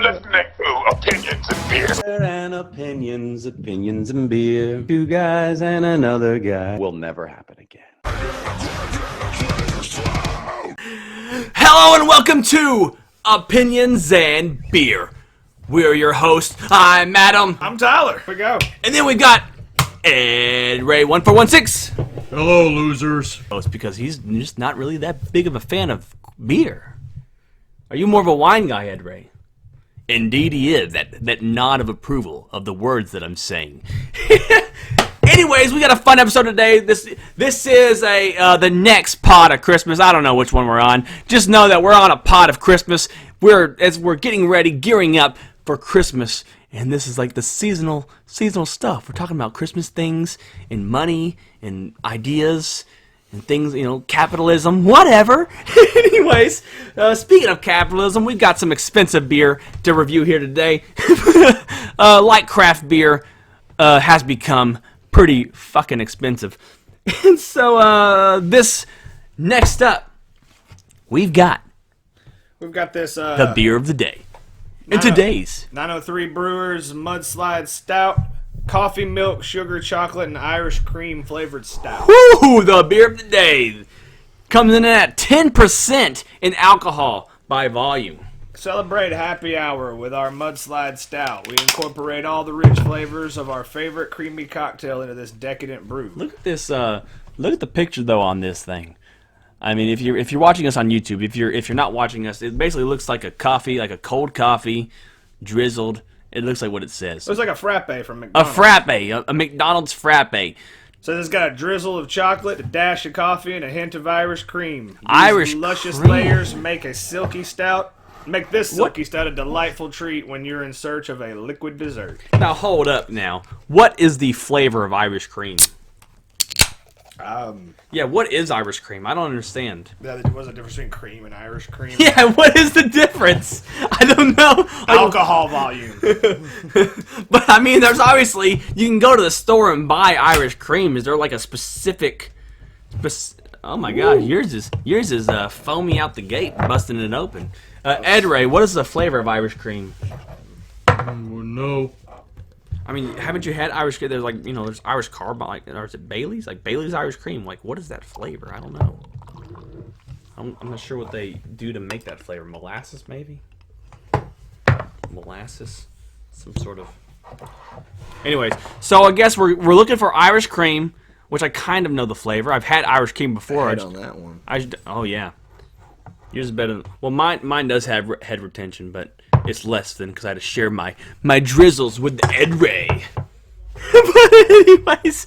listening to Opinions and Beer. And opinions and beer. Two guys and another guy. Will never happen again. Hello and welcome to Opinions and Beer. We're your hosts. I'm Adam. I'm Tyler. Here we go. And then we got Ed Ray 1416. Hello, losers. Oh, it's because he's just not really that big of a fan of beer. Are you more of a wine guy, Ed Ray? Indeed he is. That nod of approval of the words that I'm saying. Anyways, we got a fun episode today. This is the next pod of Christmas. I don't know which one we're on. Just know that we're on a pod of Christmas. We're getting ready, gearing up for Christmas, and this is like the seasonal stuff. We're talking about Christmas things and money and ideas and things, capitalism, whatever. Anyways, speaking of capitalism, we've got some expensive beer to review here today. Like craft beer has become pretty fucking expensive. And so this next up, we've got this the beer of the day. And today's 903 Brewers Mudslide Stout, coffee, milk, sugar, chocolate, and Irish cream flavored stout. Woo! The beer of the day comes in at 10% in alcohol by volume. Celebrate happy hour with our Mudslide Stout. We incorporate all the rich flavors of our favorite creamy cocktail into this decadent brew. Look at this. Look at the picture though on this thing. I mean, if you're watching us on YouTube, if you're not watching us, it basically looks like a coffee, like a cold coffee, drizzled. It looks like what it says. It looks like a frappe from A McDonald's. frappe, a McDonald's frappe. So this got a drizzle of chocolate, a dash of coffee, and a hint of Irish cream. These Irish luscious cream. layers make a silky stout. Make this silky stout a delightful treat when you're in search of a liquid dessert. Now hold up. Now, what is the flavor of Irish cream? Yeah, what is Irish cream? I don't understand. There was a difference between cream and Irish cream. Yeah, what is the difference? I don't know. Alcohol volume. But I mean, there's obviously, you can go to the store and buy Irish cream. Is there like a specific? Oh my God, yours is foamy out the gate, busting it open. Ed Ray, what is the flavor of Irish cream? No. I mean, haven't you had Irish cream? There's like, there's Irish Carbide, or is it Bailey's? Like Bailey's Irish cream. Like, what is that flavor? I don't know. I'm not sure what they do to make that flavor. Molasses, maybe? Molasses? Some sort of... Anyways, so I guess we're looking for Irish cream, which I kind of know the flavor. I've had Irish cream before. Head on that one. Oh, yeah. Yours is better. Well, mine does have head retention, but it's less than because I had to share my drizzles with the Ed Ray. But anyways,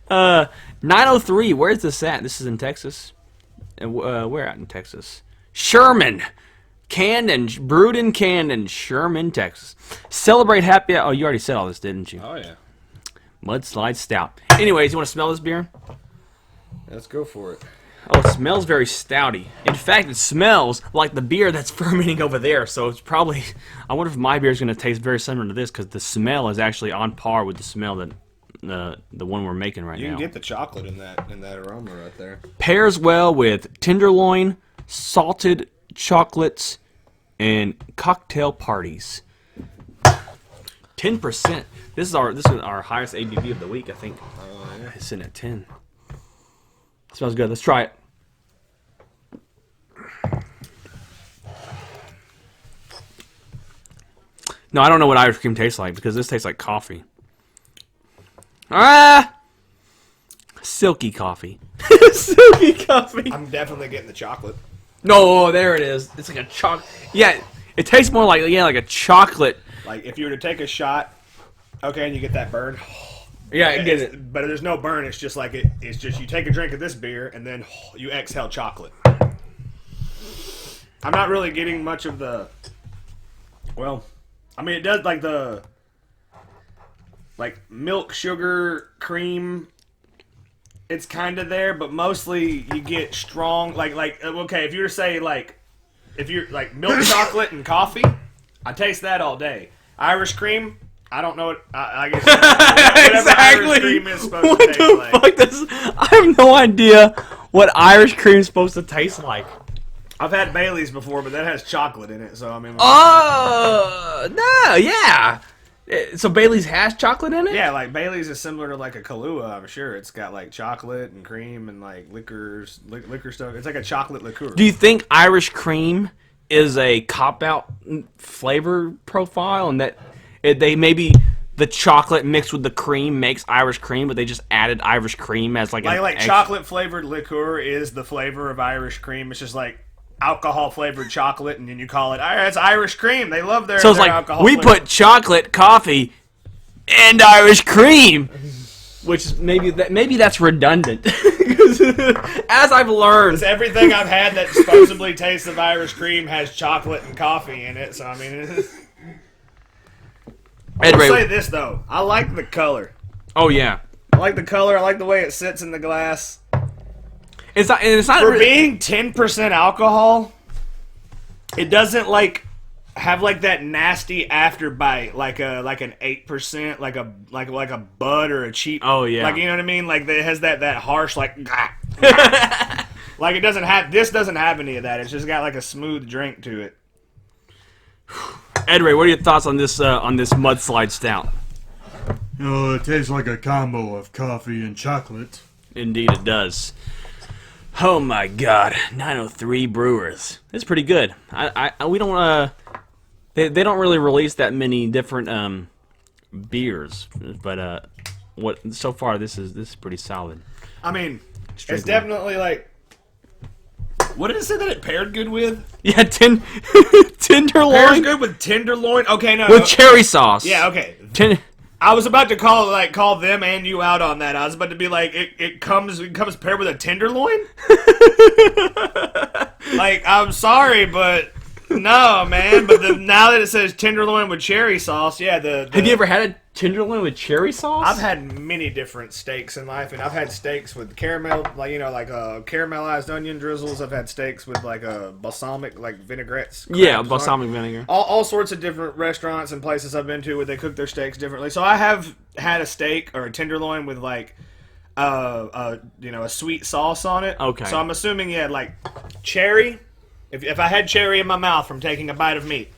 903. Where's this at? This is in Texas. And where at in Texas? Sherman, brewed and canned in Sherman, Texas. Celebrate happy. Oh, you already said all this, didn't you? Oh yeah. Mudslide Stout. Anyways, you want to smell this beer? Let's go for it. Oh, it smells very stouty. In fact, it smells like the beer that's fermenting over there. So it's probably... I wonder if my beer is going to taste very similar to this, because the smell is actually on par with the smell that the one we're making right now. You can get the chocolate in that aroma right there. Pairs well with tenderloin, salted chocolates, and cocktail parties. 10%. This is our highest ABV of the week, I think. Oh yeah. It's sitting at 10. Smells good. Let's try it. No, I don't know what Irish cream tastes like because this tastes like coffee. Silky coffee. Silky coffee. I'm definitely getting the chocolate. No, there it is. It's like a chocolate. Yeah, it tastes more like a chocolate. Like if you were to take a shot, okay, and you get that burn. Yeah, I get it. But there's no burn. It's just like it's just you take a drink of this beer and then you exhale chocolate. I'm not really getting much of the. Well, I mean it does like the milk, sugar, cream. It's kind of there, but mostly you get strong. Okay, if you were to say if you're like milk chocolate and coffee, I taste that all day. Irish cream. I don't know what I guess whatever exactly. Irish cream is supposed to taste like. Fuck this? I have no idea what Irish cream is supposed to taste like. I've had Bailey's before, but that has chocolate in it, so I mean. Yeah, yeah. So Bailey's has chocolate in it? Yeah, like Bailey's is similar to like a Kahlua, I'm sure. It's got like chocolate and cream and like liquor stuff. It's like a chocolate liqueur. Do you think Irish cream is a cop-out flavor profile, and that they maybe the chocolate mixed with the cream makes Irish cream, but they just added Irish cream as like chocolate flavored liqueur is the flavor of Irish cream. It's just like alcohol flavored chocolate, and then you call it it's Irish cream. They love their so it's their like alcohol we flavor. put chocolate, coffee, and Irish cream, which is maybe that's redundant. As I've learned, everything I've had that supposedly tastes of Irish cream has chocolate and coffee in it. So I mean, I'll say this though, I like the color. Oh yeah, I like the color. I like the way it sits in the glass. It's not for being 10% alcohol. It doesn't like have like that nasty afterbite like an 8%, like a bud or a cheap. Oh yeah, like you know what I mean. Like it has that harsh like. Like it doesn't have. This doesn't have any of that. It's just got like a smooth drink to it. Ed Ray, what are your thoughts on this Mudslide Stout? Oh, it tastes like a combo of coffee and chocolate. Indeed, it does. Oh my God, 903 Brewers. It's pretty good. We don't they don't really release that many different beers, but so far this is pretty solid. I mean, it's definitely like. What did it say that it paired good with? Yeah, tenderloin. Pairs good with tenderloin. Okay, no. With cherry sauce. Yeah, okay. I was about to call them and you out on that. I was about to be like, it comes paired with a tenderloin. Like, I'm sorry, but no, man. But now that it says tenderloin with cherry sauce, yeah. Have you ever had a tenderloin with cherry sauce? I've had many different steaks in life, and I've had steaks with caramel, like caramelized onion drizzles. I've had steaks with like a balsamic, like vinaigrettes. Yeah, balsamic vinegar. All sorts of different restaurants and places I've been to where they cook their steaks differently. So I have had a steak or a tenderloin with like a sweet sauce on it. Okay. So I'm assuming you had like cherry. If I had cherry in my mouth from taking a bite of meat,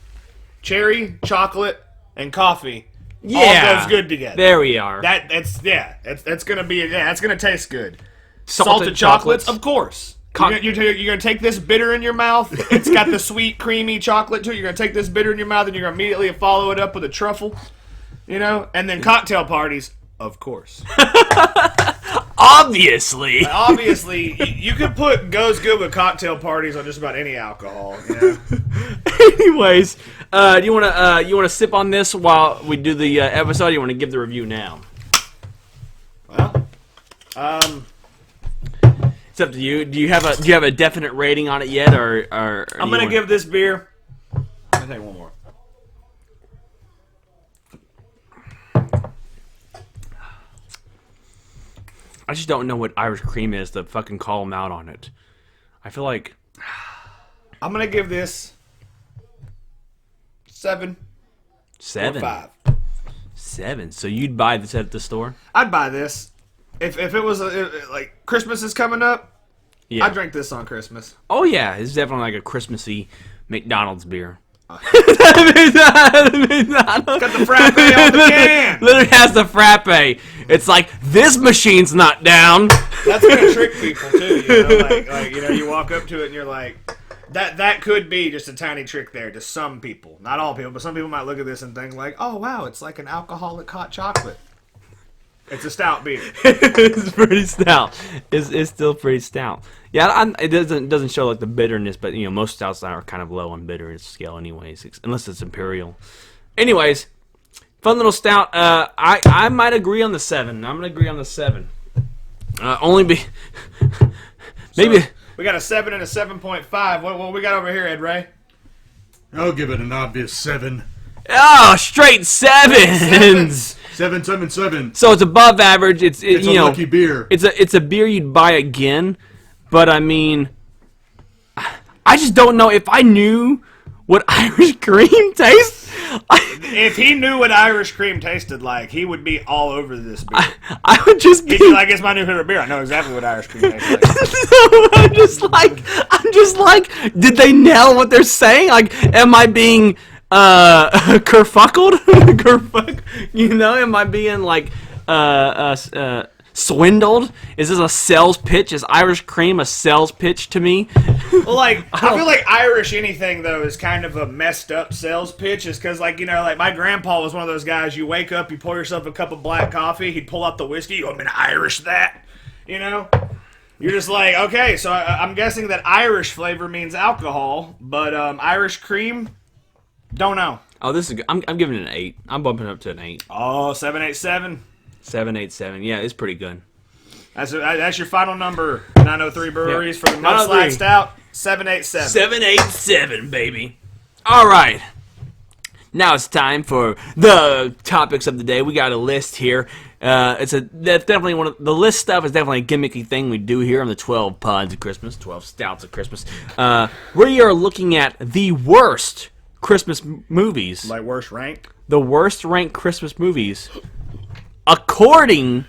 cherry, chocolate, and coffee. Yeah, all goes good together. There we are. That's gonna taste good. Salted chocolates, of course. You're gonna take this bitter in your mouth. It's got the sweet, creamy chocolate to it. You're gonna take this bitter in your mouth, and you're gonna immediately follow it up with a truffle, and then cocktail parties, of course. Obviously, you could put goes good with cocktail parties on just about any alcohol. Anyways, do you want to sip on this while we do the episode? Or you want to give the review now? Well, it's up to you. Do you have a definite rating on it yet, or I'm gonna give this beer. I'm gonna take one more. I just don't know what Irish cream is to fucking call them out on it. I feel like I'm gonna give this 7. 7. Or 5. 7. So you'd buy this at the store? I'd buy this if it was like Christmas is coming up. Yeah, I'd drink this on Christmas. Oh yeah, it's definitely like a Christmassy McDonald's beer. It's got the frappe on the can. Literally has the frappe. It's like, this machine's not down. That's gonna trick people too. You walk up to it and you're like, that could be just a tiny trick there to some people, not all people, but some people might look at this and think like, oh wow, it's like an alcoholic hot chocolate. It's a stout beer. It's pretty stout. It's still pretty stout. Yeah, it doesn't show like the bitterness, but most stouts are kind of low on bitterness scale, anyways, unless it's imperial. Anyways, fun little stout. I might agree on the 7. I'm gonna agree on the 7. Maybe so, we got a 7 and a 7.5. What we got over here, Ed Ray? I'll give it an obvious 7. Oh, straight 7s. 7. So it's above average. It's a lucky beer. It's a beer you'd buy again, but I mean, I just don't know if I knew what Irish cream tastes. If he knew what Irish cream tasted like, he would be all over this beer. I would just be like, it's my new favorite beer. I know exactly what Irish cream tastes like. So I'm just like, did they nail what they're saying? Like, am I being kerfuckled? Am I being like swindled? Is this a sales pitch? Is Irish cream a sales pitch to me? Well, like, I feel like Irish anything, though, is kind of a messed up sales pitch. Is because, like, like my grandpa was one of those guys, you wake up, you pour yourself a cup of black coffee, he'd pull out the whiskey, I'm going to Irish that, You're just like, okay, so I'm guessing that Irish flavor means alcohol, but Irish cream, don't know. Oh, this is good. I'm giving it an 8. I'm bumping it up to an 8. Oh, 787. 787. Yeah, it's pretty good. That's your final number. 903 Breweries for the Mudslide Stout. 787. 787, baby. All right. Now it's time for the topics of the day. We got a list here. That's definitely the list stuff is definitely a gimmicky thing we do here on the 12 Pods of Christmas, 12 Stouts of Christmas. We are looking at the worst Christmas movies. Like worst ranked? The worst ranked Christmas movies according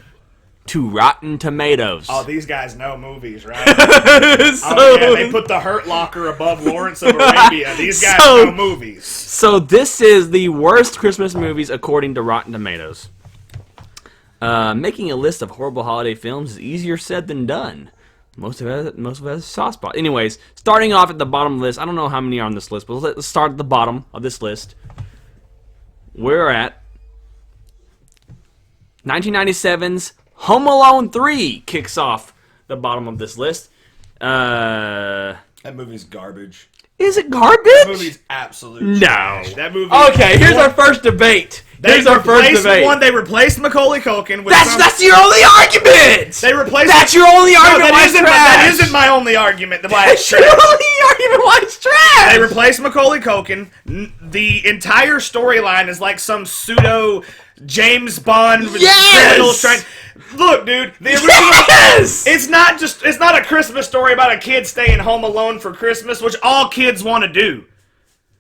to Rotten Tomatoes. Oh, these guys know movies, right? They put the Hurt Locker above Lawrence of Arabia. These guys know movies. So this is the worst Christmas movies according to Rotten Tomatoes. Making a list of horrible holiday films is easier said than done. Most of it has a soft spot. Anyways, starting off at the bottom of the list. I don't know how many are on this list, but let's start at the bottom of this list. We're at 1997's Home Alone 3 kicks off the bottom of this list. That movie's garbage. Is it garbage? That movie's absolute trash. That movie. Okay, here's our first debate. They replaced Macaulay Culkin with That's your only argument! They replaced That's your only argument why it's trash! That isn't my only argument why it's trash. That's your only argument why it's trash! They replaced Macaulay Culkin. The entire storyline is like some pseudo James Bond criminals trying. Look, dude, the original. Yes! It's not a Christmas story about a kid staying home alone for Christmas, which all kids want to do.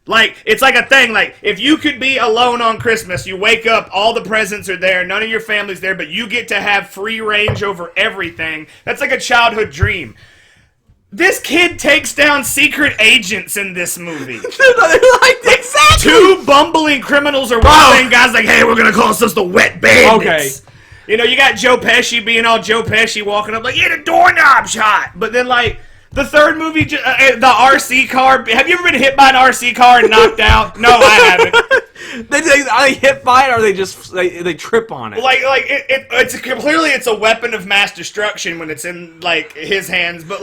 Like, it's like a thing, like, if you could be alone on Christmas, you wake up, all the presents are there, none of your family's there, but you get to have free range over everything. That's like a childhood dream. This kid takes down secret agents in this movie. Exactly! 2 bumbling criminals are walking guys like, hey, we're gonna call ourselves the Wet Bandits. Okay. You got Joe Pesci being all Joe Pesci walking up like, yeah, the doorknob's hot. But then, like, the third movie, the RC car. Have you ever been hit by an RC car and knocked out? No, I haven't. Are they hit by it, or they trip on it? It's a weapon of mass destruction when it's in like his hands. But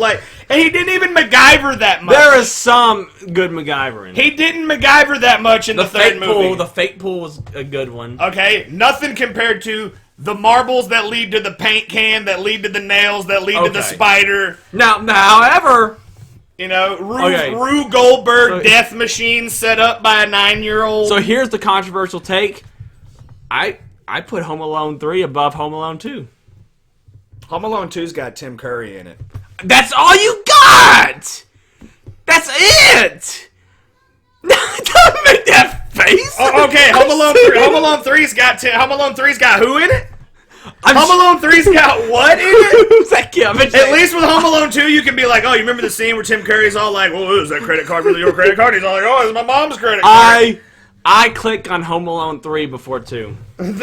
and he didn't even MacGyver that much. There is some good MacGyver in it. He didn't MacGyver that much in the third movie. The fake pool was a good one. Okay, nothing compared to the marbles that lead to the paint can, that lead to the nails, that lead to the spider. Now, however, Rue Goldberg death machine set up by a 9-year-old. So here's the controversial take. I put Home Alone 3 above Home Alone 2. Home Alone 2's got Tim Curry in it. That's all you got! That's it! Don't make that face! Oh, okay, Home Alone 3's got who in it? Home Alone 3's got what in it? At least with Home Alone 2, you can be like, oh, you remember the scene where Tim Curry's all like, well, is that credit card really your credit card? He's all like, oh, it's my mom's credit card. I click on Home Alone 3 before 2. Home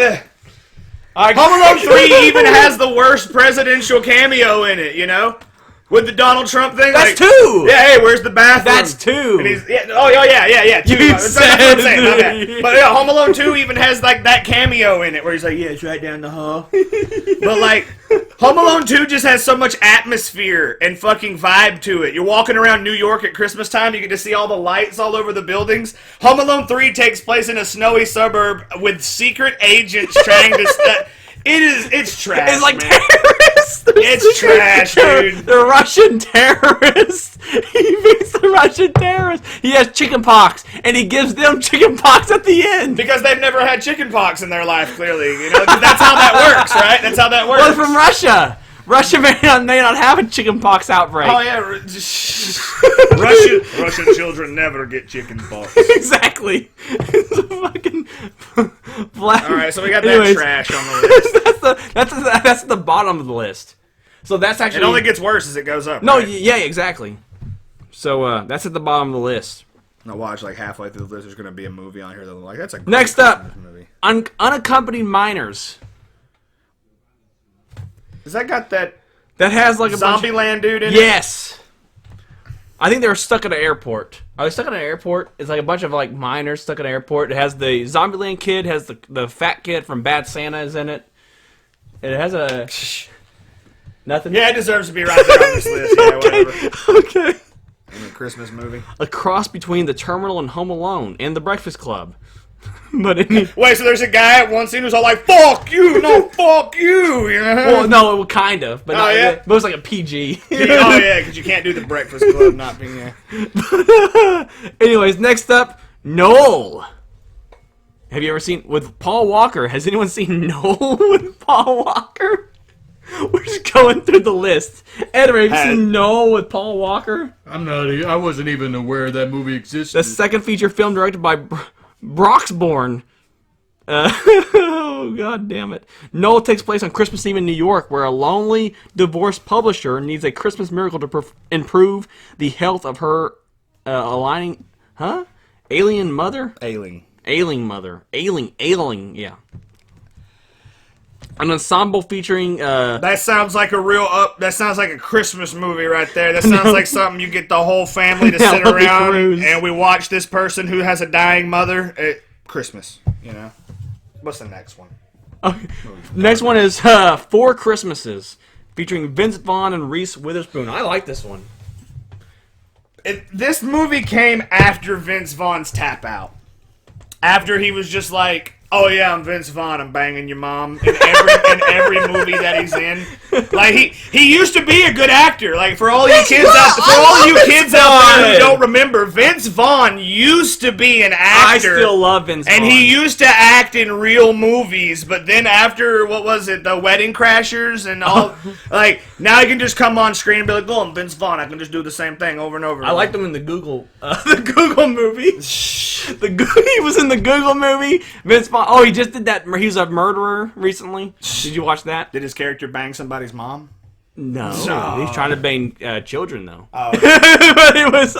Alone 3 even has the worst presidential cameo in it, With the Donald Trump thing? That's 2! Yeah, hey, where's the bathroom? That's 2. And he's, 2. That's what I'm saying, my bad. But yeah, Home Alone 2 even has like that cameo in it where he's like, yeah, it's right down the hall. But like, Home Alone 2 just has so much atmosphere and fucking vibe to it. You're walking around New York at Christmas time, you get to see all the lights all over the buildings. Home Alone 3 takes place in a snowy suburb with secret agents trying to... It's trash. It's like man. terrorists. It's trash, dude. The Russian terrorists. He beats the Russian terrorists. He has chicken pox, and he gives them chicken pox at the end. Because they've never had chicken pox in their life, clearly. That's how that works, right? That's how that works. Well, from Russia. Russia may not have a chicken pox outbreak. Oh, yeah. Russian children never get chicken pox. Exactly. It's a fucking black. All right, so we got that trash on the list. That's the bottom of the list. So that's actually... It only gets worse as it goes up. No, right? yeah, exactly. So that's at the bottom of the list. I watched like halfway through the list. There's going to be a movie on here that I'm like, that's a great Next up, Christmas movie. Unaccompanied Minors. Has that got that That has like a bunch of... Zombieland dude in it? Yes. I think they were stuck at an airport. Are they stuck at an airport? It's like a bunch of like miners stuck at an airport. It has the Zombieland kid, has the fat kid from Bad Santa is in it. It has a... Nothing? Yeah, it deserves to be right there on this list. Yeah, whatever. Okay. In a Christmas movie. A cross between The Terminal and Home Alone and The Breakfast Club. But any... Wait, so there's a guy at one scene who's all like, fuck you, no, fuck you, you know? Well, no, kind of. But, not, yeah? but it was like a PG. Oh, yeah, because you can't do The Breakfast Club not being there. Anyways, next up, Noel. Have you ever seen... With Paul Walker, has anyone seen Noel with Paul Walker? We're just going through the list. Edward, have you seen Noel with Paul Walker? I wasn't even aware that movie existed. The second feature film directed by Broxborn. Oh, god damn it. Noel takes place on Christmas Eve in New York, where a lonely, divorced publisher needs a Christmas miracle to improve the health of her alien mother? Ailing mother. Ailing, yeah. An ensemble featuring That sounds like that sounds like a Christmas movie right there. That sounds like something you get the whole family to sit around and we watch this person who has a dying mother at Christmas, you know. What's the next one? Okay. Next one is Four Christmases, featuring Vince Vaughn and Reese Witherspoon. I like this one. This movie came after Vince Vaughn's tap out. After he was just like, oh yeah, I'm Vince Vaughn, I'm banging your mom in every movie that he's in. Like he used to be a good actor. Like for all you kids out there who don't remember, Vince Vaughn used to be an actor. I still love Vince Vaughn. And he used to act in real movies, but then after what was it, The Wedding Crashers and all like now he can just come on screen and be like, oh, I'm Vince Vaughn, I can just do the same thing over and over. I liked him in the Google movie. He was in the Google movie. Vince Vaughn. Oh, he just did that. He was a murderer recently. Did you watch that? Did his character bang somebody's mom? No. He's trying to bang children though. Oh. But it was.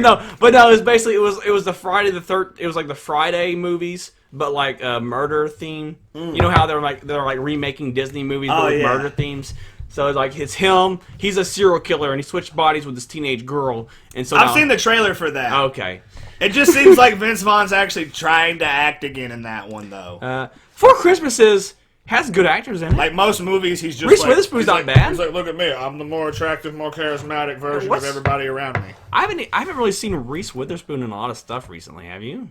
No. It was basically it was the Friday the Third. It was like the Friday movies, but like murder theme. You know how they're like remaking Disney movies with murder themes. So it's him. He's a serial killer, and he switched bodies with this teenage girl. And so I've seen the trailer for that. Okay. It just seems like Vince Vaughn's actually trying to act again in that one, though. Four Christmases has good actors in it. Like most movies, he's just Reese Witherspoon's not bad. He's like, look at me, I'm the more attractive, more charismatic version of everybody around me. I haven't really seen Reese Witherspoon in a lot of stuff recently. Have you?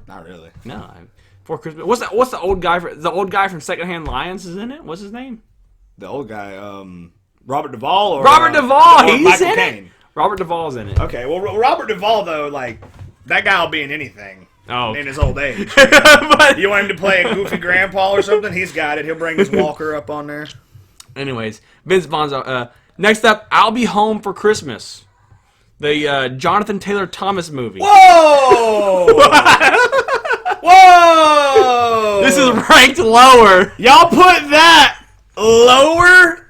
Not really. No. Four Christmas. What's the old guy? The old guy from Secondhand Lions is in it. What's his name? The old guy, Robert Duvall, or Robert Duvall. He's Michael in Caine. it. Robert Duvall's in it. Okay, well, Robert Duvall though, like that guy will be in anything. Oh. In his old age. But, you want him to play a goofy grandpa or something? He's got it. He'll bring his walker up on there. Anyways, Vince Vaughn's. Next up, I'll Be Home for Christmas, the Jonathan Taylor Thomas movie. Whoa! Whoa! This is ranked lower. Y'all put that lower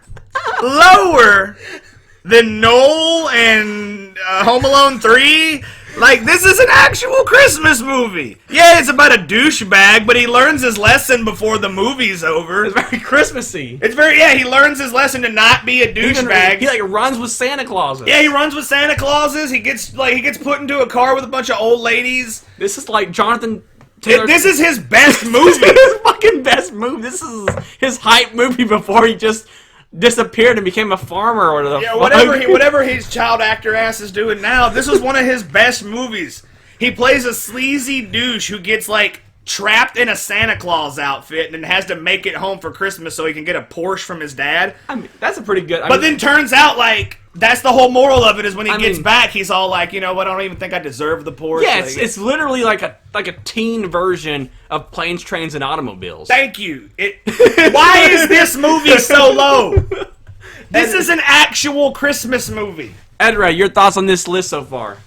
than Noel and Home Alone 3? Like, this is an actual Christmas movie. Yeah, it's about a douchebag, but he learns his lesson before the movie's over. It's very Christmassy. He learns his lesson to not be a douchebag. He runs with Santa Clauses. Yeah, he runs with Santa Clauses. He gets put into a car with a bunch of old ladies. This is like Jonathan Taylor. This is his best movie. This is his fucking best movie. This is his hype movie before he just disappeared and became a farmer or the whatever his child actor ass is doing now. This was one of his best movies. He plays a sleazy douche who gets like trapped in a Santa Claus outfit and has to make it home for Christmas so he can get a Porsche from his dad. I mean, that's a pretty good. But then turns out like that's the whole moral of it is when he gets back, he's all like, you know what? I don't even think I deserve the Porsche. Yeah, it's literally like a teen version of Planes, Trains, and Automobiles. Thank you. Why is this movie so low? This is an actual Christmas movie. Ed Ray, your thoughts on this list so far?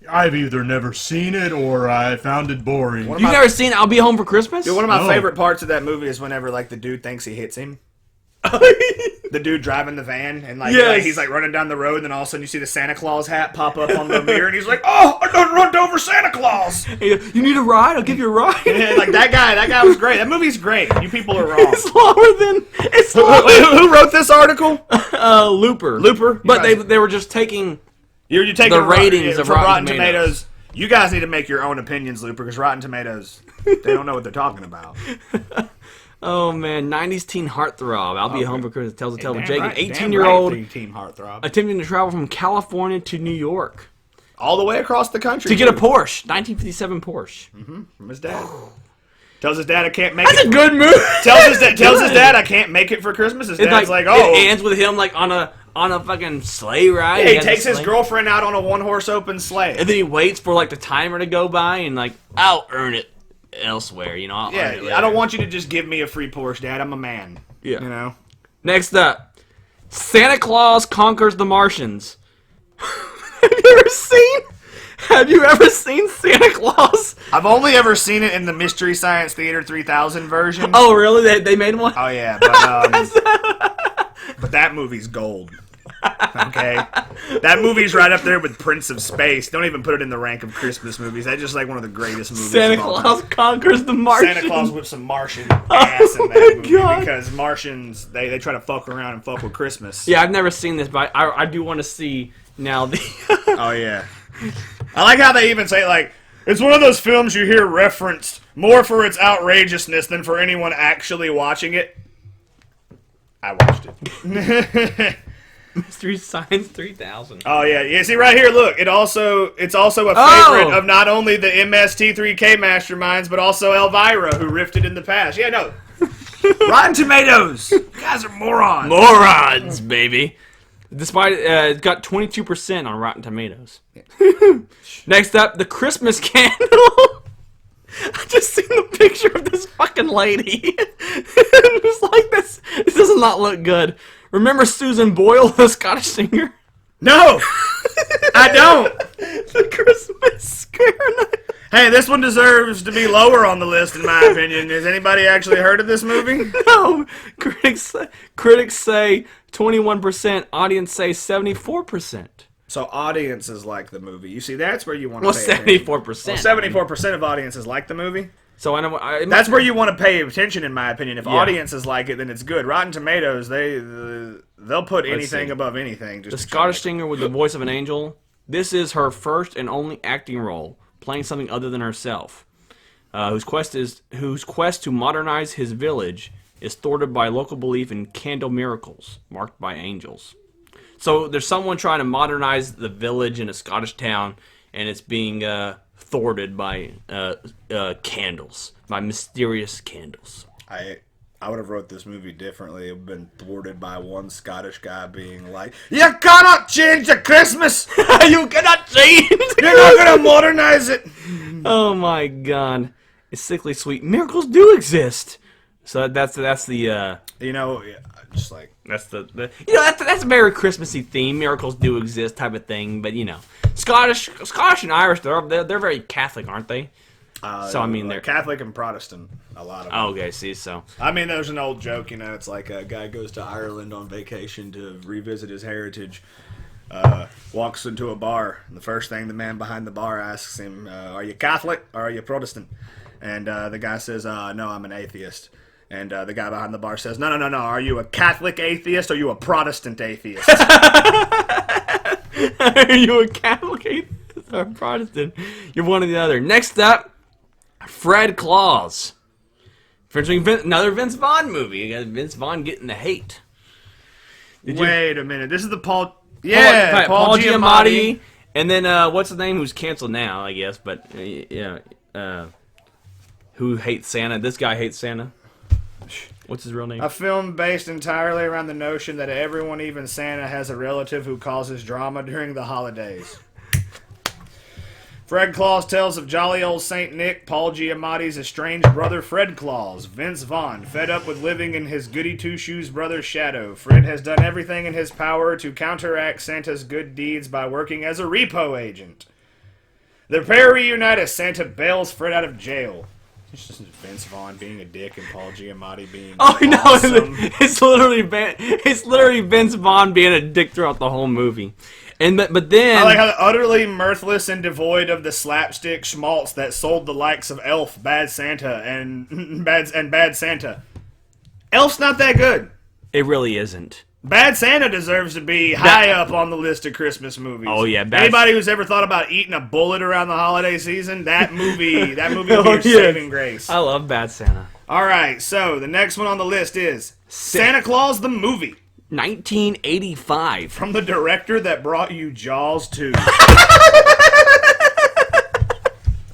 I've either never seen it or I found it boring. You've never seen I'll Be Home for Christmas? Dude, one of my favorite parts of that movie is whenever like the dude thinks he hits him. The dude driving the van, and Yes. he's like running down the road, and then all of a sudden you see the Santa Claus hat pop up on the mirror, and he's like, "Oh, I done run over Santa Claus." You need a ride? I'll give you a ride. Yeah, like that guy was great. That movie's great. You people are wrong. It's lower than. It's Wait, lower. who wrote this article? Looper. Looper? But they were just taking. You're taking The ratings of from Rotten Rotten Tomatoes. You guys need to make your own opinions, Looper, because Rotten Tomatoes, they don't know what they're talking about. Oh man, 90s teen heartthrob. I'll be home for Christmas. Tells a tale of Jake, an Damn 18-year-old right, Team Heartthrob. attempting to travel from California to New York All the way across the country to get a too. Porsche, 1957 Porsche. From his dad. Tells his dad I can't make That's it. a good movie. Tells his dad I can't make it for Christmas. His It's dad's like, oh. it ends with him like on a fucking sleigh ride. He has a takes his sleigh. girlfriend out on a one-horse open sleigh. And then he waits for like the timer to go by and like I'll earn it elsewhere. You know, I'll earn it Yeah, later. I don't want you to just give me a free Porsche, Dad. I'm a man. Yeah. You know? Next up, Santa Claus conquers the Martians. Have you ever seen Santa Claus? I've only ever seen it in the Mystery Science Theater 3000 version. Oh, really? They made one? Oh, yeah, but that movie's gold. Okay? That movie's right up there with Prince of Space. Don't even put it in the rank of Christmas movies. That's just like one of the greatest movies Santa of all time. Claus conquers the Martians. Santa Claus whips some Martian ass in that movie God. because Martians, they try to fuck around and fuck with Christmas. Yeah, I've never seen this, but I do want to see now the... Oh, yeah. I like how they even say, like, it's one of those films you hear referenced more for its outrageousness than for anyone actually watching it. I watched it. Mystery Science 3000. Oh, yeah. Yeah, see, right here, look. It's also a favorite Oh! of not only the MST3K masterminds, but also Elvira, who riffed it in the past. Yeah, no. Rotten Tomatoes. You guys are morons. Morons, baby. Despite it got 22% on Rotten Tomatoes. Next up, the Christmas candle. I just seen the picture of this fucking lady. It was like this. This does not look good. Remember Susan Boyle, the Scottish singer? No, I don't. The Christmas scare night. Hey, this one deserves to be lower on the list, in my opinion. Has anybody actually heard of this movie? No, critics say 21%. Audience say 74%. So audiences like the movie. You see, that's where you want to Well, pay attention. 74%. 74% of audiences like the movie. So I know That's where you want to pay attention, in my opinion. If Yeah. audiences like it, then it's good. Rotten Tomatoes, they'll put anything see. above anything. Just The to Scottish try to singer with the voice of an angel. This is her first and only acting role, playing something other than herself. Whose quest to modernize his village is thwarted by local belief in candle miracles marked by angels. So there's someone trying to modernize the village in a Scottish town, and it's being thwarted by candles, by mysterious candles. I would have wrote this movie differently. It would have been thwarted by one Scottish guy being like, "You cannot change the Christmas! You cannot change. You're not going to modernize it!" Oh my god. It's sickly sweet. Miracles do exist. So that's the You know, just like... that's a very Christmassy theme. Miracles do exist type of thing, but you know, Scottish and Irish they're very Catholic, aren't they? So I mean they're Catholic and Protestant, a lot of them. Oh, okay, see, so I mean, there's an old joke, you know, it's like a guy goes to Ireland on vacation to revisit his heritage, walks into a bar, and the first thing the man behind the bar asks him, are you Catholic or are you Protestant? And the guy says, no, I'm an atheist. And the guy behind the bar says, no, are you a Catholic atheist or are you a Protestant atheist? are you a Catholic atheist or a Protestant? You're one or the other. Next up, Fred Claus. Featuring another Vince Vaughn movie. You got Vince Vaughn getting the hate. Wait a minute, this is the Paul Giamatti. And then, what's his name? Who's canceled now, I guess. But, who hates Santa? This guy hates Santa. What's his real name? A film based entirely around the notion that everyone, even Santa, has a relative who causes drama during the holidays. Fred Claus tells of jolly old Saint Nick, Paul Giamatti's estranged brother Fred Claus, Vince Vaughn, fed up with living in his goody two-shoes brother's shadow. Fred has done everything in his power to counteract Santa's good deeds by working as a repo agent. The pair reunite as Santa bails Fred out of jail. It's just Vince Vaughn being a dick and Paul Giamatti being Oh no! awesome. It's literally Vince Vaughn being a dick throughout the whole movie, but then I like how utterly mirthless and devoid of the slapstick schmaltz that sold the likes of Elf, Bad Santa, and Bad Santa. Elf's not that good. it really isn't. Bad Santa deserves to be high up on the list of Christmas movies. Oh yeah, anybody who's ever thought about eating a bullet around the holiday season, that movie would be Oh, your yeah. saving grace. I love Bad Santa. All right, so the next one on the list is Santa Claus the movie, 1985. from the director that brought you Jaws 2.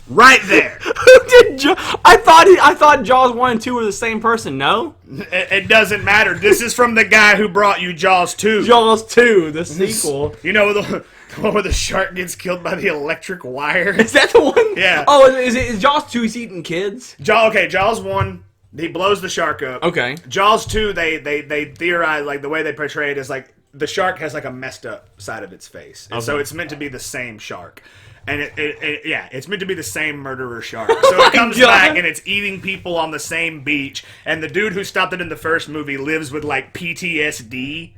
Right there. Who did I thought Jaws 1 and 2 were the same person. No, It doesn't matter. This is from the guy who brought you Jaws 2. Jaws 2, the sequel. You know the one where the shark gets killed by the electric wire? Is that the one? Yeah. Oh, is Jaws 2? He's eating kids. Jaws 1, he blows the shark up. Okay. Jaws 2, they theorize, like, the way they portray it is, like, the shark has, like, a messed up side of its face. And so it's meant to be the same shark. And it's meant to be the same murderer shark. So it comes back and it's eating people on the same beach. And the dude who stopped it in the first movie lives with, like, PTSD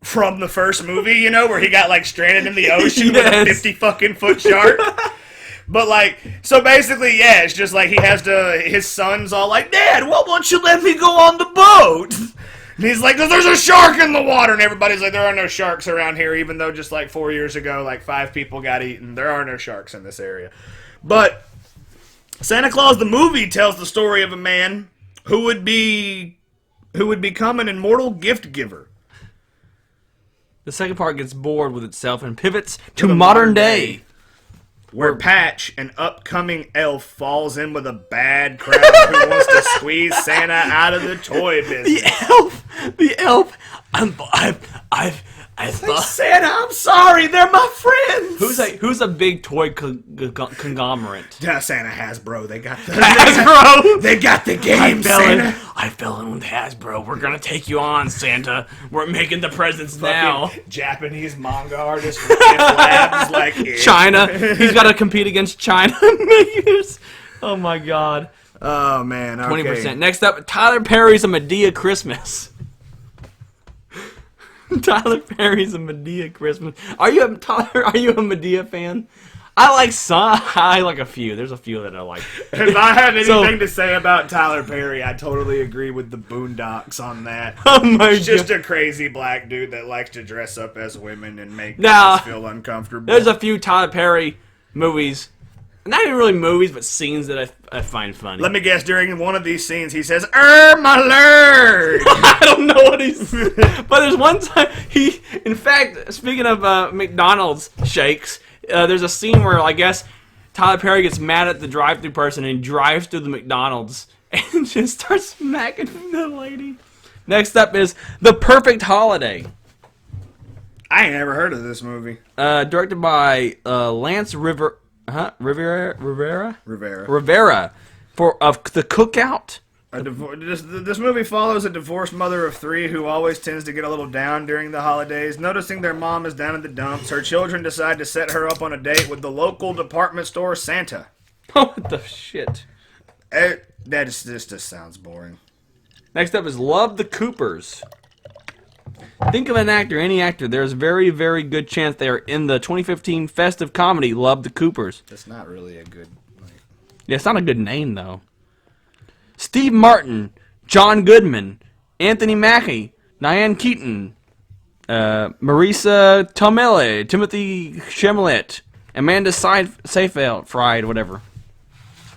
from the first movie, you know, where he got, like, stranded in the ocean with a 50-fucking-foot shark. But, like, so basically, yeah, it's just like he has to, his son's all like, Dad, why won't you let me go on the boat? And he's like, there's a shark in the water. And everybody's like, there are no sharks around here, even though just like 4 years ago, like 5 people got eaten. There are no sharks in this area. But Santa Claus the movie tells the story of a man who would become an immortal gift giver. The second part gets bored with itself and pivots to modern day. Where Patch, an upcoming elf, falls in with a bad crowd who wants to squeeze Santa out of the toy business. The elf. I thought Santa. I'm sorry, they're my friends. Who's a big toy conglomerate? Santa Hasbro. They got the Hasbro. They got the game, Santa. I fell in with Hasbro. We're gonna take you on, Santa. We're making the presents now. Japanese manga artist from If Labs, like China. He's got to compete against China. Oh my God. Oh man. Okay. 20%. Next up, Tyler Perry's A Medea Christmas. Tyler Perry's A Medea Christmas. Are you a Medea fan? I like some. I like a few. There's a few that I like. If I have anything to say about Tyler Perry, I totally agree with the Boondocks on that. Oh my He's just God. a crazy black dude that likes to dress up as women and make Nah, us feel uncomfortable. There's a few Tyler Perry movies. Not even really movies, but scenes that I find funny. Let me guess, during one of these scenes, he says, my lord! I don't know what he's... But there's one time in fact, speaking of McDonald's shakes, there's a scene where, I guess, Tyler Perry gets mad at the drive-thru person and drives through the McDonald's and just starts smacking the lady. Next up is The Perfect Holiday. I ain't never heard of this movie. Directed by Lance Rivera of The Cookout. This movie follows a divorced mother of 3 who always tends to get a little down during the holidays. Noticing their mom is down in the dumps, her children decide to set her up on a date with the local department store Santa. Oh, what the shit. This just sounds boring. Next up is Love the Coopers. Think of an actor, any actor. There's a very, very good chance they are in the 2015 festive comedy Love the Coopers. That's not really a good... Yeah, it's not a good name, though. Steve Martin, John Goodman, Anthony Mackie, Diane Keaton, Marisa Tomei, Timothy Chalamet, Amanda Seyfried, whatever.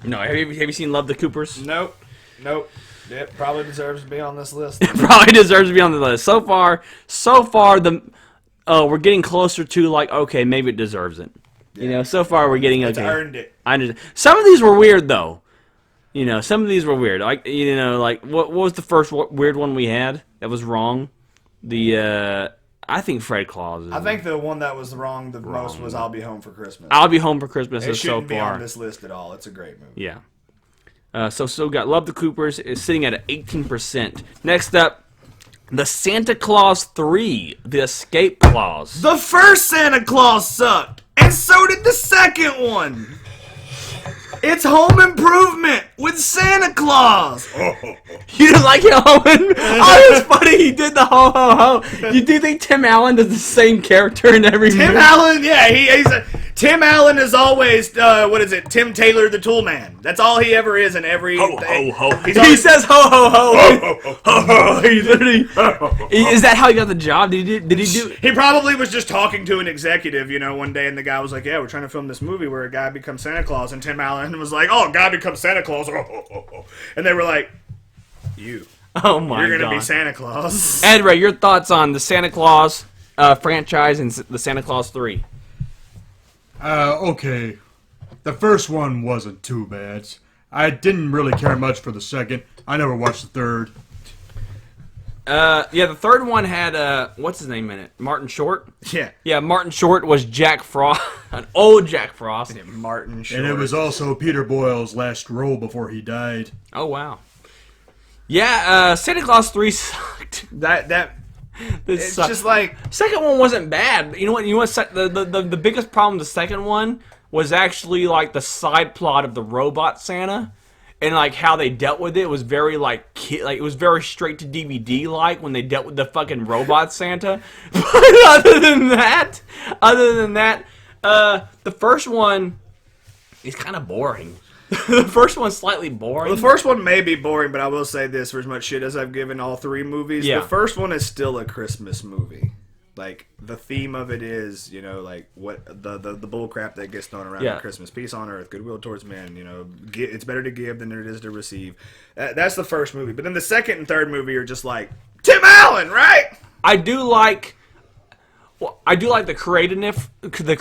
No, have you seen Love the Coopers? Nope. It probably deserves to be on this list. It probably deserves to be on the list. So far, we're getting closer to, like, okay, maybe it deserves it. You know, so far we're getting okay. It's earned it. Some of these were weird, though. You know, some of these were weird. Like, you know, like, what was the first weird one we had that was wrong? I think Fred Claus. I think the one that was wrong the most was I'll Be Home for Christmas. I'll Be Home for Christmas It is so shouldn't be far. on this list at all. It's a great movie. Yeah. So got Love the Coopers is sitting at 18%. Next up, The Santa Claus 3, The Escape Clause. The first Santa Claus sucked, and so did the second one. It's Home Improvement with Santa Claus. You didn't like it, Owen? Oh, it's funny. He did the ho ho ho. You do think Tim Allen does the same character in every movie? Tim Allen, yeah, Tim Allen is always Tim Taylor the Tool Man. That's all he ever is in every. Ho ho ho. He says ho ho ho. Ho ho. He literally. Is that how he got the job? Did he do? He probably was just talking to an executive, one day, and the guy was like, "Yeah, we're trying to film this movie where a guy becomes Santa Claus," and Tim Allen was like, "Oh, a guy becomes Santa Claus," and they were like, "You, Oh my god, you're gonna be Santa Claus." Ed Ray, your thoughts on the Santa Claus franchise and the Santa Claus 3? Okay. The first one wasn't too bad. I didn't really care much for the second. I never watched the third. Yeah, the third one had what's his name in it? Martin Short. Yeah, Yeah, Martin Short was Jack Frost, an old Jack Frost. Martin Short. And it was also Peter Boyle's last role before he died. Oh wow. Yeah, Santa Claus 3 sucked. It's sucked. just like Second one wasn't bad. You know what? The biggest problem with the second one was actually like the side plot of the robot Santa, and like how they dealt with it was very like it was very straight to DVD like when they dealt with the fucking robot Santa. But other than that, the first one is kind of boring. The first one's slightly boring. the first one may be boring, but I will say this: for as much shit as I've given all three movies, Yeah. the first one is still a Christmas movie. Like the theme of it is, like what the bull crap that gets thrown around Yeah. at Christmas: peace on earth, goodwill towards men. It's better to give than it is to receive. That's the first movie, but then the second and third movie are just like Tim Allen, right? I do like the creativeness, the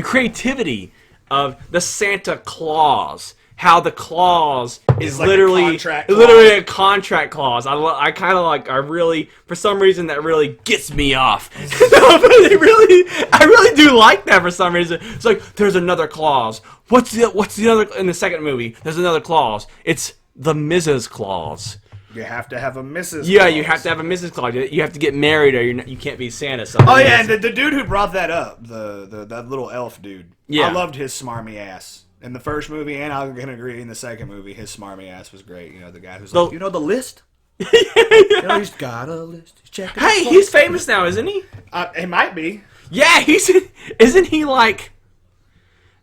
creativity of the Santa Claus. How the clause is like a literally contract clause. literally a contract clause. I really, for some reason, that really gets me off. No, but I really do like that for some reason. It's like there's another clause. What's the other in the second movie? There's another clause. It's the Mrs. Claus. You have to have a Mrs. Yeah, Claus. you have to have a Mrs. Claus. You have to get married, or you can't be Santa. Oh yeah, and the dude who brought that up, that little elf dude. Yeah. I loved his smarmy ass in the first movie, and I can agree in the second movie, his smarmy ass was great. The guy who's like, the list. He's got a list. He's checking. Hey, he's famous now, isn't he? He might be. Yeah, isn't he like?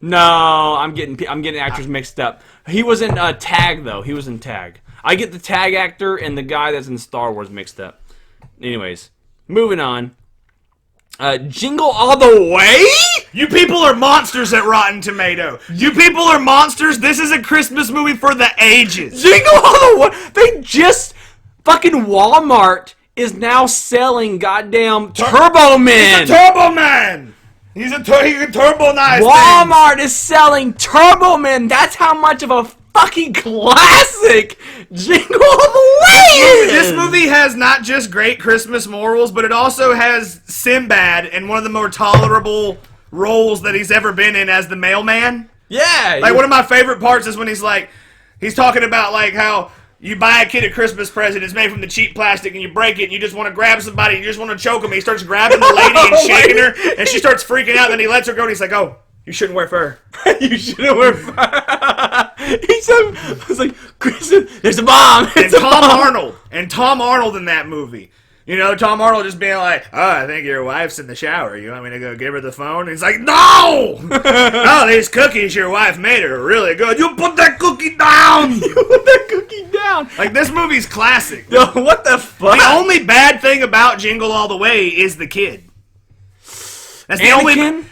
No, I'm getting actors mixed up. He was in Tag though. He was in Tag. I get the Tag actor and the guy that's in Star Wars mixed up. Anyways, moving on. Jingle All the Way? You people are monsters at Rotten Tomato. You people are monsters. This is a Christmas movie for the ages. Jingle All the Way? They just fucking Walmart is now selling goddamn Turbo Man. He's a Turbo Man. He can turbonize Walmart is selling Turbo Man. That's how much of a fucking classic Jingle All the Way is. This movie has not just great Christmas morals, but it also has Sinbad in one of the more tolerable roles that he's ever been in as the mailman. Yeah. Like, one of my favorite parts is when he's talking about, like, how you buy a kid a Christmas present, it's made from the cheap plastic, and you break it, and you just want to grab somebody, and you just want to choke him. He starts grabbing the lady and shaking her, and she starts freaking out, and then he lets her go, and he's like, oh, you shouldn't wear fur. You shouldn't wear fur. He's like, Kristen, there's a bomb. And It's a bomb. Tom Arnold in that movie. Tom Arnold just being like, oh, I think your wife's in the shower. You want me to go give her the phone? And he's like, no! Oh, these cookies your wife made are really good. You put that cookie down! You put that cookie down. Like, this movie's classic. Yo, what the fuck? The only bad thing about Jingle All the Way is the kid. That's the Anakin? only...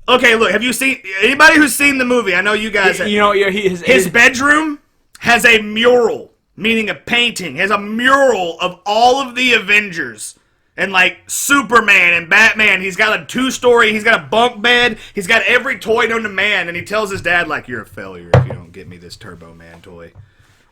Okay, look, have you seen... Anybody who's seen the movie, I know you guys... His bedroom has a mural. Meaning a painting, has a mural of all of the Avengers. And like Superman and Batman. He's got a 2-story, he's got a bunk bed, he's got every toy known to man, and he tells his dad, like, you're a failure if you don't get me this Turbo Man toy.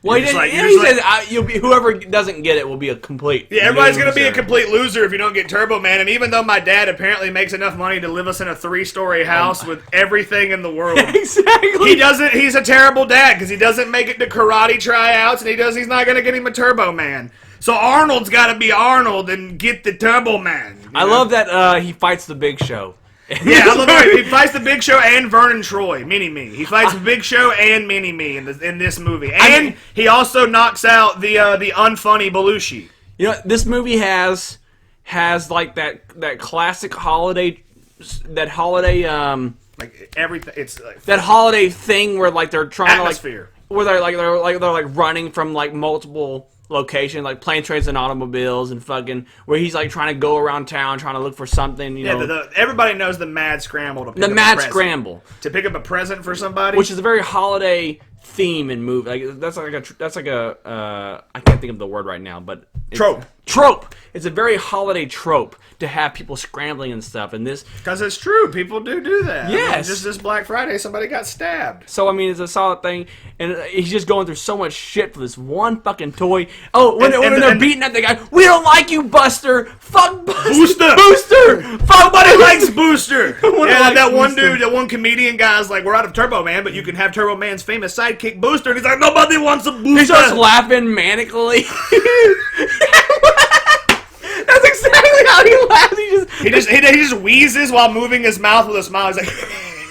Well, he says whoever doesn't get it will be a complete Yeah, everybody's going to be a loser. complete loser if you don't get Turbo Man. And even though my dad apparently makes enough money to live us in a 3-story house with everything in the world. Exactly. He's a terrible dad because he doesn't make it to karate tryouts and he's not going to get him a Turbo Man. So Arnold's got to be Arnold and get the Turbo Man. I love that he fights the Big Show. Yeah, I love it. He fights the Big Show and Vernon Troy, Mini-Me. He fights the Big Show and Mini-Me in this movie. And he also knocks out the unfunny Belushi. You know, this movie has like that classic holiday like everything. It's like that holiday thing where like they're trying atmosphere. to like where they're running from like multiple locations, like plane, trains, and automobiles, and fucking where he's like trying to go around town trying to look for something. You know, everybody knows the mad scramble to pick the up mad a present. scramble To pick up a present for somebody, which is a very holiday theme and movie. Like that's like a I can't think of the word right now, but trope. It's a very holiday trope to have people scrambling and stuff. And this because it's true, people do that. Yes. I mean, just this Black Friday, somebody got stabbed. So I mean, it's a solid thing, and he's just going through so much shit for this one fucking toy. Oh, when they're beating at the guy, we don't like you, Buster. Fuck Buster. Booster. Fuck, nobody likes Booster. Yeah, that one Booster. dude, that one comedian guy's like, we're out of Turbo Man, but you can have Turbo Man's famous sidekick Booster. And he's like, nobody wants a Booster. He starts laughing manically. That's exactly how he laughs. He just wheezes while moving his mouth with a smile. He's like,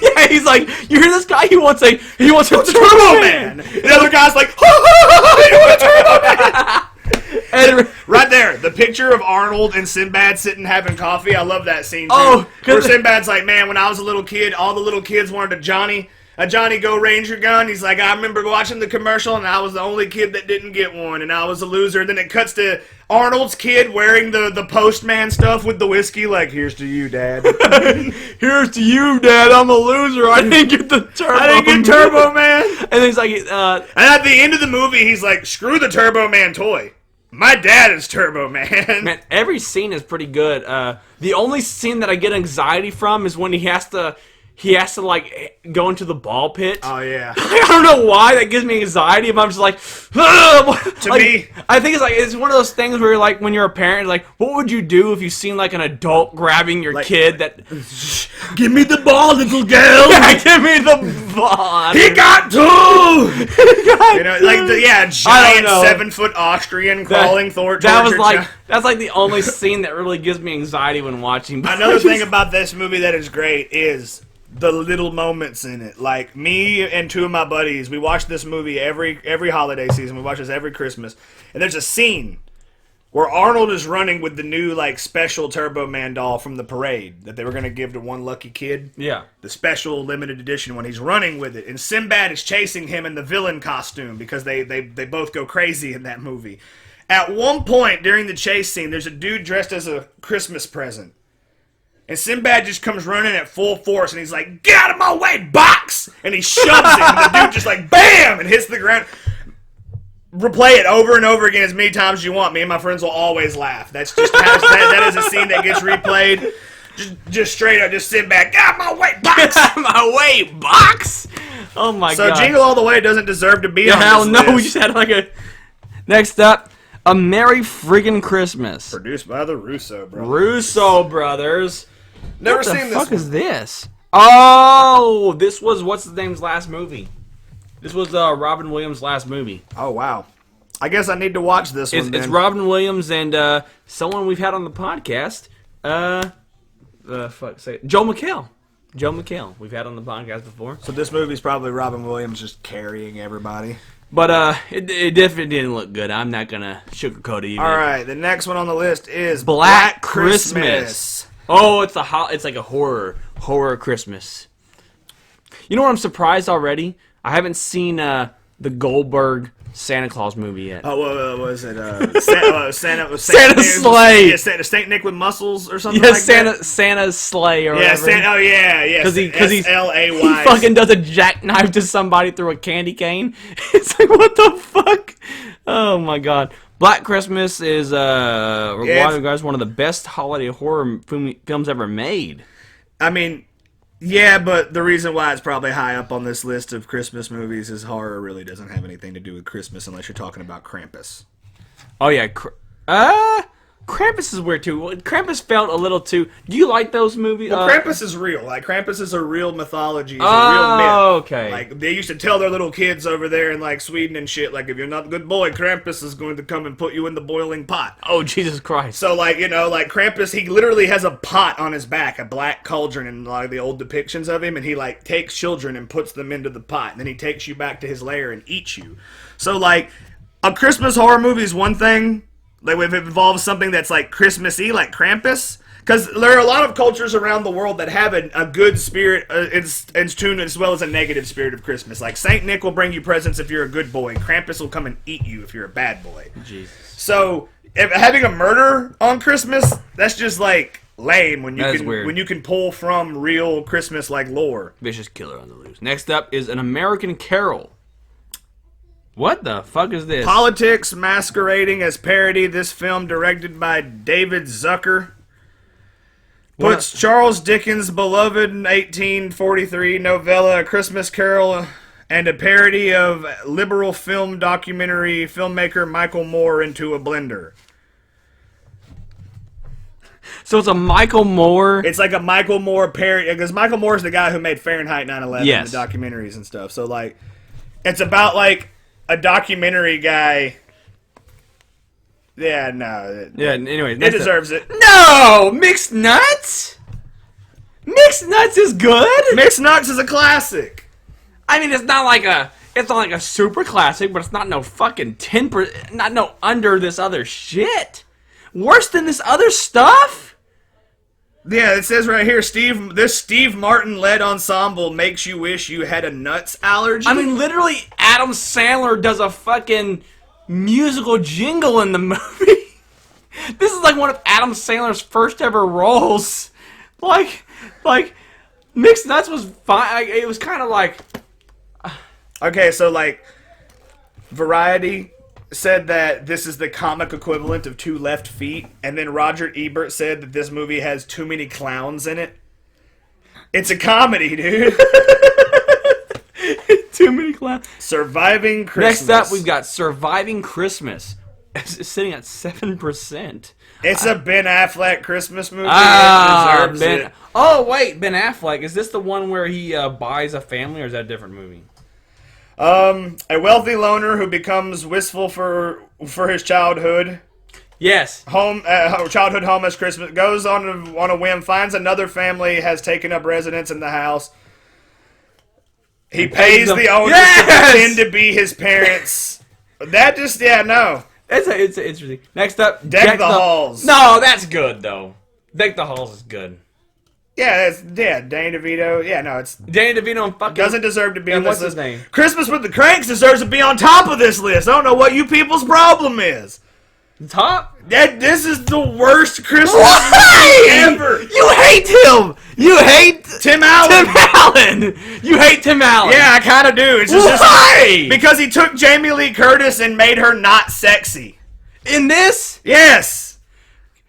yeah, he's like, you hear this guy? He wants a Turbo Man. The other guy's like, you want a Turbo Man? And right there, the picture of Arnold and Sinbad sitting having coffee. I love that scene too. Oh, where Sinbad's like, man, when I was a little kid, all the little kids wanted a Johnny Go Ranger gun. He's like, I remember watching the commercial, and I was the only kid that didn't get one, and I was a loser. And then it cuts to Arnold's kid wearing the postman stuff with the whiskey, like, here's to you, Dad. Here's to you, Dad. I'm a loser. I didn't get the Turbo. I didn't get Turbo Man. And he's like, and at the end of the movie, he's like, screw the Turbo Man toy. My dad is Turbo Man. Man, every scene is pretty good. The only scene that I get anxiety from is when he has to like go into the ball pit. Oh yeah. I don't know why that gives me anxiety. If I'm just like, to me, I think it's one of those things where like when you're a parent, like, what would you do if you seen like an adult grabbing your kid that? Give me the ball, little girl. Yeah, give me the ball. He got two. You know, like giant 7-foot Austrian crawling towards. That's like the only scene that really gives me anxiety when watching. Another thing about this movie that is great is the little moments in it. Like, me and two of my buddies, we watch this movie every holiday season. We watch this every Christmas. And there's a scene where Arnold is running with the new, like, special Turbo Man doll from the parade that they were going to give to one lucky kid. Yeah. The special limited edition one. He's running with it. And Sinbad is chasing him in the villain costume because they both go crazy in that movie. At one point during the chase scene, there's a dude dressed as a Christmas present. And Sinbad just comes running at full force, and he's like, get out of my way, box! And he shoves him, and the dude just like, bam! And hits the ground. Replay it over and over again as many times as you want. Me and my friends will always laugh. That's just that is a scene that gets replayed. Just straight up, just Sinbad, get out of my way, box! Get out of my way, box! Oh my god. So Jingle All the Way doesn't deserve to be on hell this no, list. we just had like a... Next up, A Merry Friggin' Christmas. Produced by the Russo brothers. Russo brothers. Never what seen the this fuck one. is this? Oh, this was what's his name's last movie. This was Robin Williams' last movie. Oh wow. I guess I need to watch this one. It's Robin Williams and someone we've had on the podcast. Joe McHale. Joe McHale. We've had on the podcast before. So this movie's probably Robin Williams just carrying everybody. But it definitely didn't look good. I'm not gonna sugarcoat it. Even. All right, the next one on the list is Black Christmas. Oh, it's like a horror Christmas. You know what? I'm surprised already. I haven't seen the Goldberg Santa Claus movie yet. Oh, what was it? Santa's sleigh. Yeah, Saint Nick with muscles or something Yeah, like that. Santa's sleigh or Yeah, whatever. yeah. Because he SLAY. he fucking does a jackknife to somebody through a candy cane. It's like, what the fuck? Oh my god. Black Christmas is one of the best holiday horror films ever made. I mean, yeah, but the reason why it's probably high up on this list of Christmas movies is horror really doesn't have anything to do with Christmas unless you're talking about Krampus. Oh yeah, Krampus is weird too. Krampus felt a little too. Do you like those movies? Well, Krampus is real. Like, Krampus is a real mythology. It's a real myth. Okay. Like, they used to tell their little kids over there in, like, Sweden and shit, like, if you're not a good boy, Krampus is going to come and put you in the boiling pot. Oh, Jesus Christ. So, like, you know, like, Krampus, he literally has a pot on his back, a black cauldron in a lot of the old depictions of him, and he, like, takes children and puts them into the pot, and then he takes you back to his lair and eats you. So, like, a Christmas horror movie is one thing. Like, if it involves something that's, like, Christmassy, like Krampus. Because there are a lot of cultures around the world that have a good spirit in tune as well as a negative spirit of Christmas. Like, Saint Nick will bring you presents if you're a good boy. Krampus will come and eat you if you're a bad boy. Jesus. So, having a murder on Christmas, that's just, like, lame when you can pull from real Christmas-like lore. Vicious killer on the loose. Next up is An American Carol. What the fuck is this? Politics masquerading as parody. This film, directed by David Zucker, puts Charles Dickens' beloved 1843 novella A Christmas Carol and a parody of liberal film documentary filmmaker Michael Moore into a blender. So it's a Michael Moore. It's like a Michael Moore parody, because Michael Moore's the guy who made Fahrenheit 9/11, yes, the documentaries and stuff. So, like, it's about, like, a documentary guy. Yeah, no. Yeah, anyway. It deserves it. No! Mixed Nuts? Mixed Nuts is good? Mixed Nuts is a classic. I mean, it's not like a super classic, but it's not no fucking 10%, not no under this other shit. Worse than this other stuff? Yeah, it says right here, this Steve Martin-led ensemble makes you wish you had a nuts allergy. I mean, literally, Adam Sandler does a fucking musical jingle in the movie. This is like one of Adam Sandler's first ever roles. Like, Mixed Nuts was fine. It was kind of like... Okay, so, like, Variety said that this is the comic equivalent of Two Left Feet, and then Roger Ebert said that this movie has too many clowns in it. It's a comedy, dude. Too many clowns. Surviving Christmas. Next up, we've got Surviving Christmas. It's sitting at 7%. It's a Ben Affleck Christmas movie. Ah, it deserves it. Oh, wait, Ben Affleck. Is this the one where he buys a family, or is that a different movie? A wealthy loner who becomes wistful for his childhood. Yes. Childhood home as Christmas goes on a whim, finds another family has taken up residence in the house. He pays the owners to pretend to be his parents. That just no. It's interesting. Next up, Deck the Halls. No, that's good though. Deck the Halls is good. Yeah, Danny DeVito. Yeah, no, it's Danny DeVito and fucking doesn't deserve to be on this what's list. his name? Christmas with the Cranks deserves to be on top of this list. I don't know what you people's problem is. Top? This is the worst Christmas movie ever. You hate him. You hate Tim Allen. Tim Allen. You hate Tim Allen. Yeah, I kind of do. It's just Why? Because he took Jamie Lee Curtis and made her not sexy. In this? Yes.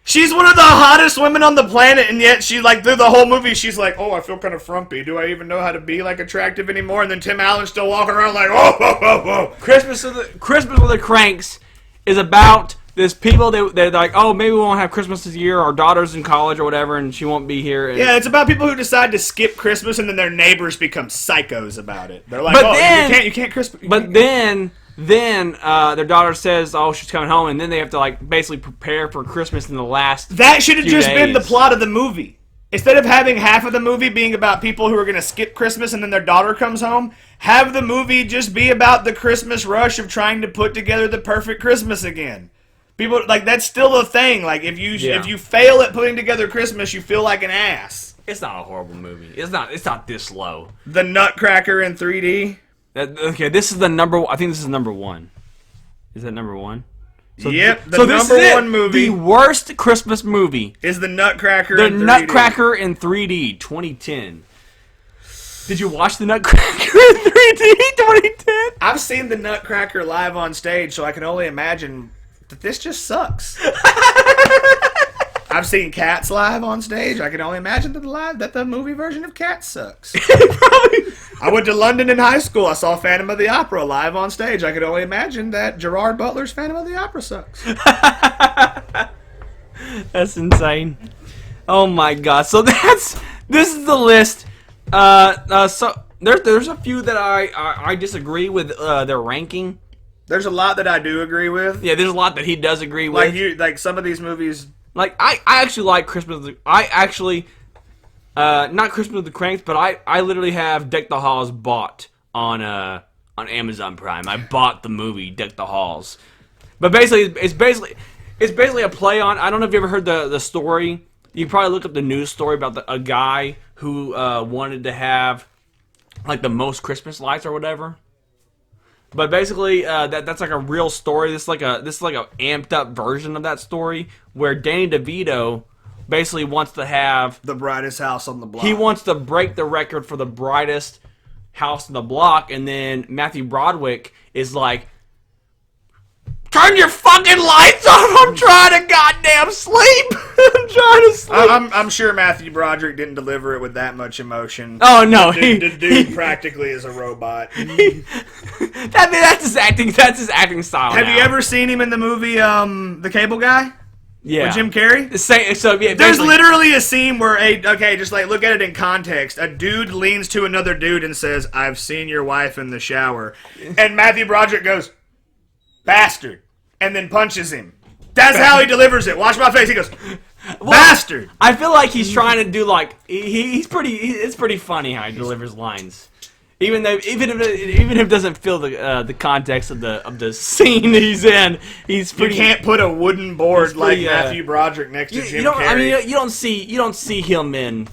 She's one of the hottest women on the planet, and yet she, like, through the whole movie, she's like, oh, I feel kind of frumpy. Do I even know how to be, like, attractive anymore? And then Tim Allen's still walking around like, oh, whoa, whoa, whoa. Christmas with the Cranks is about this people, they're like, oh, maybe we won't have Christmas this year. Our daughter's in college or whatever, and she won't be here. And yeah, it's about people who decide to skip Christmas, and then their neighbors become psychos about it. They're like, you can't Christmas. But then their daughter says, oh, she's coming home, and then they have to, like, basically prepare for Christmas in the last That should have few just days. been the plot of the movie. Instead of having half of the movie being about people who are going to skip Christmas and then their daughter comes home, have the movie just be about the Christmas rush of trying to put together the perfect Christmas again. People, like, that's still a thing. Like, if you fail at putting together Christmas, you feel like an ass. It's not a horrible movie. It's not this low. The Nutcracker in 3D. Okay, this is the number. I think this is number one. Is that number one? So, yep, so number one movie. The worst Christmas movie is the Nutcracker. The in 3D. Nutcracker in 3D, 2010. Did you watch the Nutcracker in 3D, 2010? I've seen the Nutcracker live on stage, so I can only imagine that this just sucks. I've seen Cats live on stage. I can only imagine that the movie version of Cats sucks. I went to London in high school. I saw Phantom of the Opera live on stage. I could only imagine that Gerard Butler's Phantom of the Opera sucks. That's insane. Oh my god. So this is the list. So there's a few that I disagree with their ranking. There's a lot that I do agree with. Yeah, there's a lot that he does agree with. Like some of these movies. Like I actually like Christmas. I actually not Christmas with the Cranks, but I literally have Deck the Halls bought on Amazon Prime. I bought the movie Deck the Halls. But basically it's basically a play on. I don't know if you ever heard the story. You can probably look up the news story about a guy who wanted to have like the most Christmas lights or whatever. But basically, that's like a real story. This is like a amped up version of that story where Danny DeVito basically wants to have The brightest house on the block. he wants to break the record for the brightest house on the block, and then Matthew Broderick is like, "Turn your fucking lights off! I'm trying to goddamn sleep. I'm trying to sleep." I'm sure Matthew Broderick didn't deliver it with that much emotion. Oh no, The dude practically is a robot. that's his acting. That's his acting style. Have now. you ever seen him in the movie The Cable Guy? Yeah. With Jim Carrey? Yeah, There's basically- literally a scene where just like look at it in context. A dude leans to another dude and says, "I've seen your wife in the shower," and Matthew Broderick goes, "Bastard," and then punches him. That's how he delivers it. Watch my face. He goes, "Bastard." I feel like he's trying to do like it's pretty funny how he delivers lines, even if it doesn't feel the context of the scene he's in. He's pretty. You can't put a wooden board like pretty, Matthew Broderick next to Jim Carrey. I mean, you don't see him in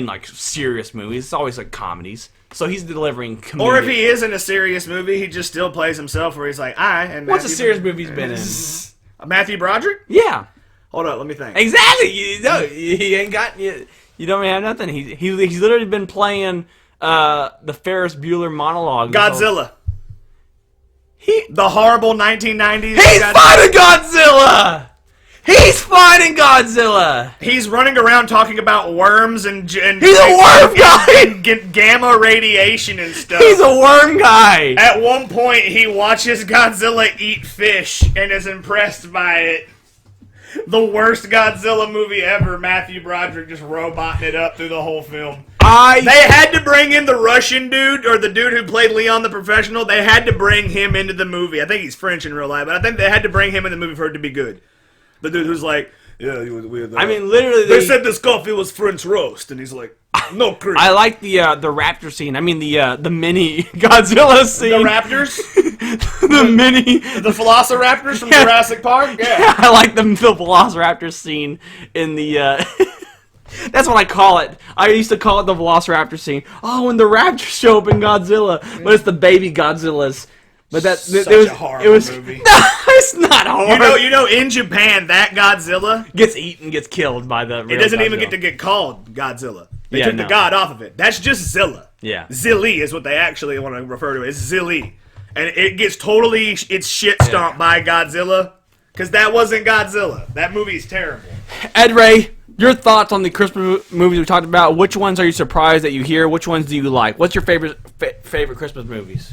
like serious movies. It's always like comedies. So he's delivering comedic. Or if he is in a serious movie, he just still plays himself where he's like, What's a serious movie he's been in? Matthew Broderick? Yeah. Hold up, let me think. Exactly. He ain't got you don't have nothing. He's literally been playing the Ferris Bueller monologue. Godzilla. The horrible 1990s. He's fighting Godzilla! He's fighting Godzilla! He's running around talking about worms and He's a worm guy! and gamma radiation and stuff. He's a worm guy! At one point, he watches Godzilla eat fish and is impressed by it. The worst Godzilla movie ever. Matthew Broderick just roboting it up through the whole film. They had to bring in the Russian dude, or the dude who played Leon the Professional. They had to bring him into the movie. I think he's French in real life, but I think they had to bring him in the movie for it to be good. The dude who's like, yeah, he was weird. I mean, literally, they said this coffee was French roast, and he's like, no cream. I like the raptor scene. I mean, the mini Godzilla scene. The raptors? The mini... The Velociraptors from Jurassic Park? Yeah. I like the Velociraptor scene in the... That's what I call it. I used to call it the Velociraptor scene. Oh, when the raptors show up in Godzilla. But it's the baby Godzillas. But a horrible movie. No, it's not horrible. You know, in Japan, that Godzilla gets eaten, gets killed by the real it doesn't even Godzilla. get to get called Godzilla. They Yeah, took no. the god off of it. That's just Zilla. Yeah. Zilly is what they actually want to refer to it. It's Zilly. And it gets totally its shit stomped by Godzilla. Because that wasn't Godzilla. That movie's terrible. Ed Ray, your thoughts on the Christmas movies we talked about. Which ones are you surprised that you hear? Which ones do you like? What's your favorite Christmas movies?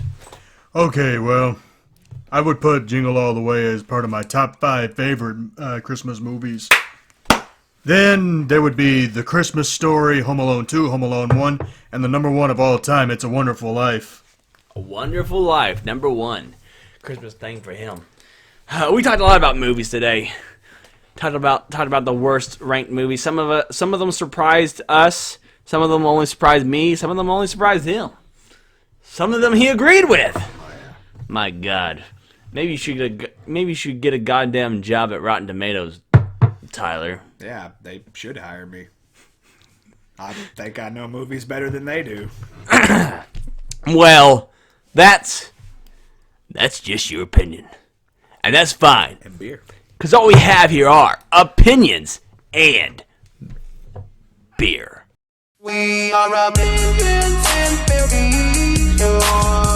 Okay, well, I would put Jingle All the Way as part of my top 5 favorite Christmas movies. Then there would be The Christmas Story, Home Alone 2, Home Alone 1, and the number 1 of all time, It's a Wonderful Life. A Wonderful Life, number 1. Christmas thing for him. We talked a lot about movies today. Talked about the worst ranked movies. Some of them surprised us. Some of them only surprised me. Some of them only surprised him. Some of them he agreed with. My God, maybe you should get a goddamn job at Rotten Tomatoes, Tyler. Yeah, they should hire me. I think I know movies better than they do. Well, that's just your opinion, and that's fine. And beer. Because all we have here are opinions and beer. We are a million and billion.